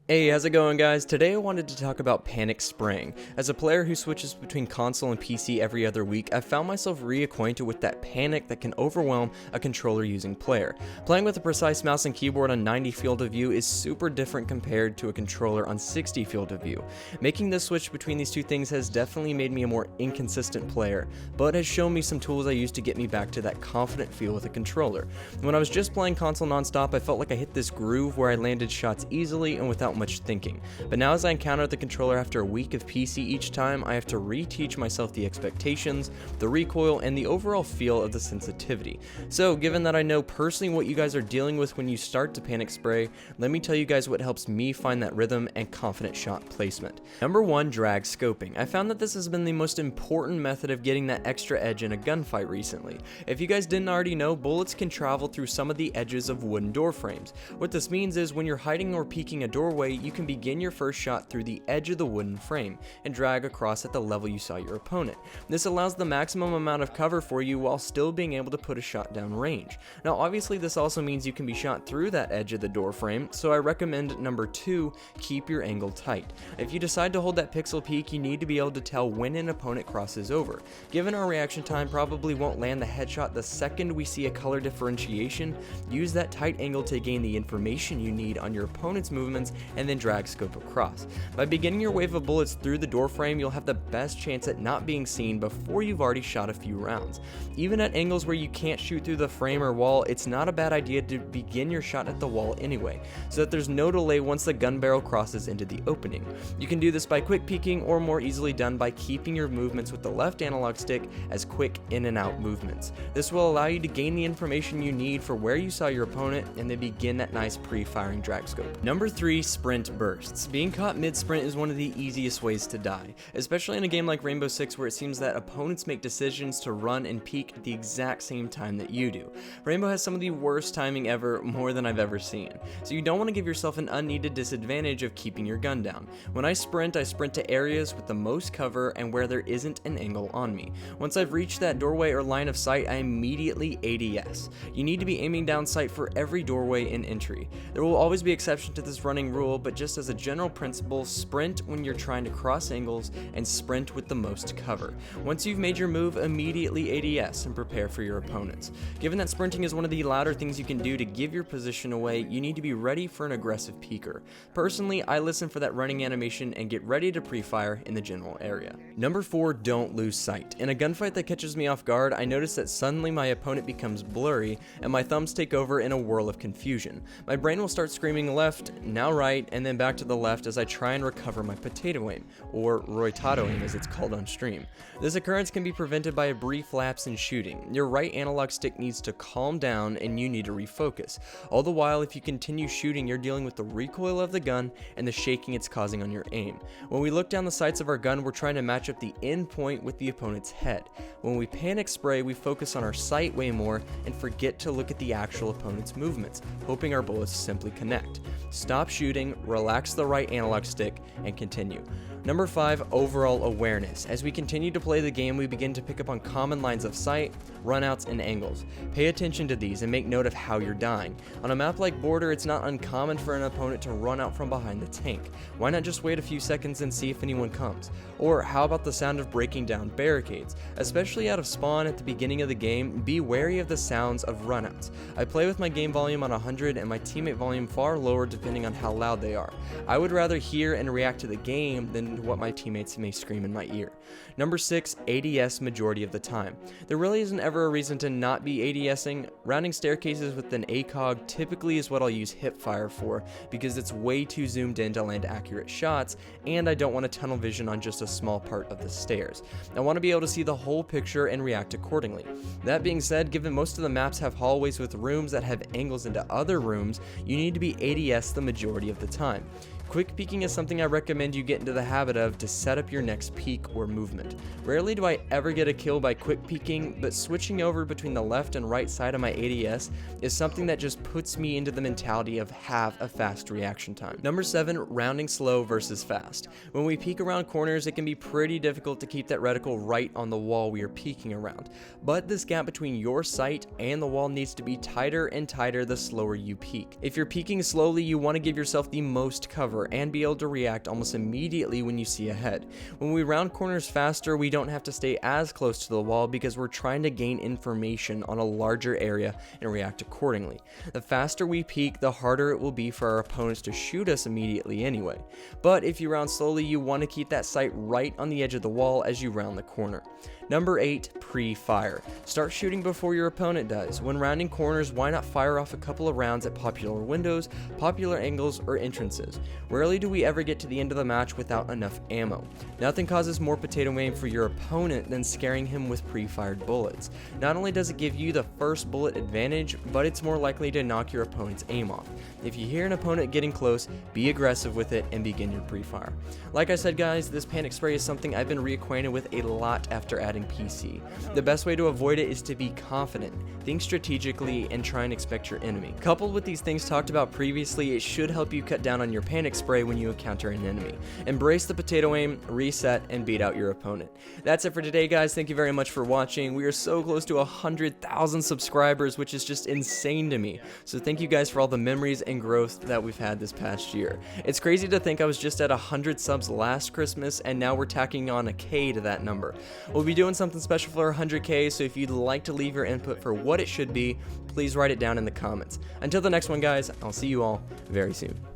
Hey, how's it going, guys? Today I wanted to talk about panic spraying. As a player who switches between console and PC every other week, I've found myself reacquainted with that panic that can overwhelm a controller using player. Playing with a precise mouse and keyboard on 90 field of view is super different compared to a controller on 60 field of view. Making the switch between these two things has definitely made me a more inconsistent player, but has shown me some tools I use to get me back to that confident feel with a controller. When I was just playing console non-stop, I felt like I hit this groove where I landed shots easily and without much thinking. But now as I encounter the controller after a week of PC each time, I have to reteach myself the expectations, the recoil, and the overall feel of the sensitivity. So given that I know personally what you guys are dealing with when you start to panic spray, let me tell you guys what helps me find that rhythm and confident shot placement. Number 1, drag scoping. I found that this has been the most important method of getting that extra edge in a gunfight recently. If you guys didn't already know, bullets can travel through some of the edges of wooden door frames. What this means is when you're hiding or peeking a doorway, you can begin your first shot through the edge of the wooden frame and drag across at the level you saw your opponent. This allows the maximum amount of cover for you while still being able to put a shot down range. Now obviously this also means you can be shot through that edge of the door frame, so I recommend number 2, keep your angle tight. If you decide to hold that pixel peek, you need to be able to tell when an opponent crosses over. Given our reaction time probably won't land the headshot the second we see a color differentiation, use that tight angle to gain the information you need on your opponent's movements and then drag scope across. By beginning your wave of bullets through the door frame, you'll have the best chance at not being seen before you've already shot a few rounds. Even at angles where you can't shoot through the frame or wall, it's not a bad idea to begin your shot at the wall anyway, so that there's no delay once the gun barrel crosses into the opening. You can do this by quick peeking, or more easily done by keeping your movements with the left analog stick as quick in and out movements. This will allow you to gain the information you need for where you saw your opponent and then begin that nice pre-firing drag scope. Number 3, sprint bursts. Being caught mid-sprint is one of the easiest ways to die, especially in a game like Rainbow Six where it seems that opponents make decisions to run and peek at the exact same time that you do. Rainbow has some of the worst timing ever, more than I've ever seen, so you don't want to give yourself an unneeded disadvantage of keeping your gun down. When I sprint to areas with the most cover and where there isn't an angle on me. Once I've reached that doorway or line of sight, I immediately ADS. You need to be aiming down sight for every doorway and entry. There will always be exceptions to this running rule, but just as a general principle, sprint when you're trying to cross angles and sprint with the most cover. Once you've made your move, immediately ADS and prepare for your opponents. Given that sprinting is one of the louder things you can do to give your position away, you need to be ready for an aggressive peeker. Personally, I listen for that running animation and get ready to pre-fire in the general area. Number 4, don't lose sight. In a gunfight that catches me off guard, I notice that suddenly my opponent becomes blurry and my thumbs take over in a whirl of confusion. My brain will start screaming left, now right, and then back to the left as I try and recover my potato aim, or roitato aim as it's called on stream. This occurrence can be prevented by a brief lapse in shooting. Your right analog stick needs to calm down and you need to refocus. All the while, if you continue shooting, you're dealing with the recoil of the gun and the shaking it's causing on your aim. When we look down the sights of our gun, we're trying to match up the end point with the opponent's head. When we panic spray, we focus on our sight way more and forget to look at the actual opponent's movements, hoping our bullets simply connect. Stop shooting, relax the right analog stick, and continue. Number 5, overall awareness. As we continue to play the game, we begin to pick up on common lines of sight, runouts, and angles. Pay attention to these and make note of how you're dying. On a map like Border, it's not uncommon for an opponent to run out from behind the tank. Why not just wait a few seconds and see if anyone comes? Or how about the sound of breaking down barricades? Especially out of spawn at the beginning of the game, be wary of the sounds of runouts. I play with my game volume on 100 and my teammate volume far lower depending on how loud they are. I would rather hear and react to the game than what my teammates may scream in my ear. Number 6, ADS majority of the time. There really isn't ever a reason to not be ADSing. Rounding staircases with an ACOG typically is what I'll use hip fire for because it's way too zoomed in to land accurate shots, and I don't want to tunnel vision on just a small part of the stairs. I want to be able to see the whole picture and react accordingly. That being said, given most of the maps have hallways with rooms that have angles into other rooms, you need to be ADS the majority of the time. Quick peeking is something I recommend you get into the habit of to set up your next peek or movement. Rarely do I ever get a kill by quick peeking, but switching over between the left and right side of my ADS is something that just puts me into the mentality of have a fast reaction time. Number 7, rounding slow versus fast. When we peek around corners, it can be pretty difficult to keep that reticle right on the wall we are peeking around, but this gap between your sight and the wall needs to be tighter and tighter the slower you peek. If you're peeking slowly, you want to give yourself the most cover cover and be able to react almost immediately when you see a head. When we round corners faster, we don't have to stay as close to the wall because we're trying to gain information on a larger area and react accordingly. The faster we peek, the harder it will be for our opponents to shoot us immediately anyway. But if you round slowly, you want to keep that sight right on the edge of the wall as you round the corner. Number 8, pre-fire. Start shooting before your opponent does. When rounding corners, why not fire off a couple of rounds at popular windows, popular angles, or entrances? Rarely do we ever get to the end of the match without enough ammo. Nothing causes more potato aim for your opponent than scaring him with pre-fired bullets. Not only does it give you the first bullet advantage, but it's more likely to knock your opponent's aim off. If you hear an opponent getting close, be aggressive with it and begin your pre-fire. Like I said guys, this panic spray is something I've been reacquainted with a lot after adding PC. The best way to avoid it is to be confident, think strategically, and try and expect your enemy. Coupled with these things talked about previously, it should help you cut down on your panic spray when you encounter an enemy. Embrace the potato aim, reset, and beat out your opponent. That's it for today guys, thank you very much for watching. We are so close to 100,000 subscribers, which is just insane to me. So thank you guys for all the memories and growth that we've had this past year. It's crazy to think I was just at 100 subs last Christmas, and now we're tacking on a K to that number. We'll be doing something special for 100K, so if you'd like to leave your input for what it should be, please write it down in the comments. Until the next one guys, I'll see you all very soon.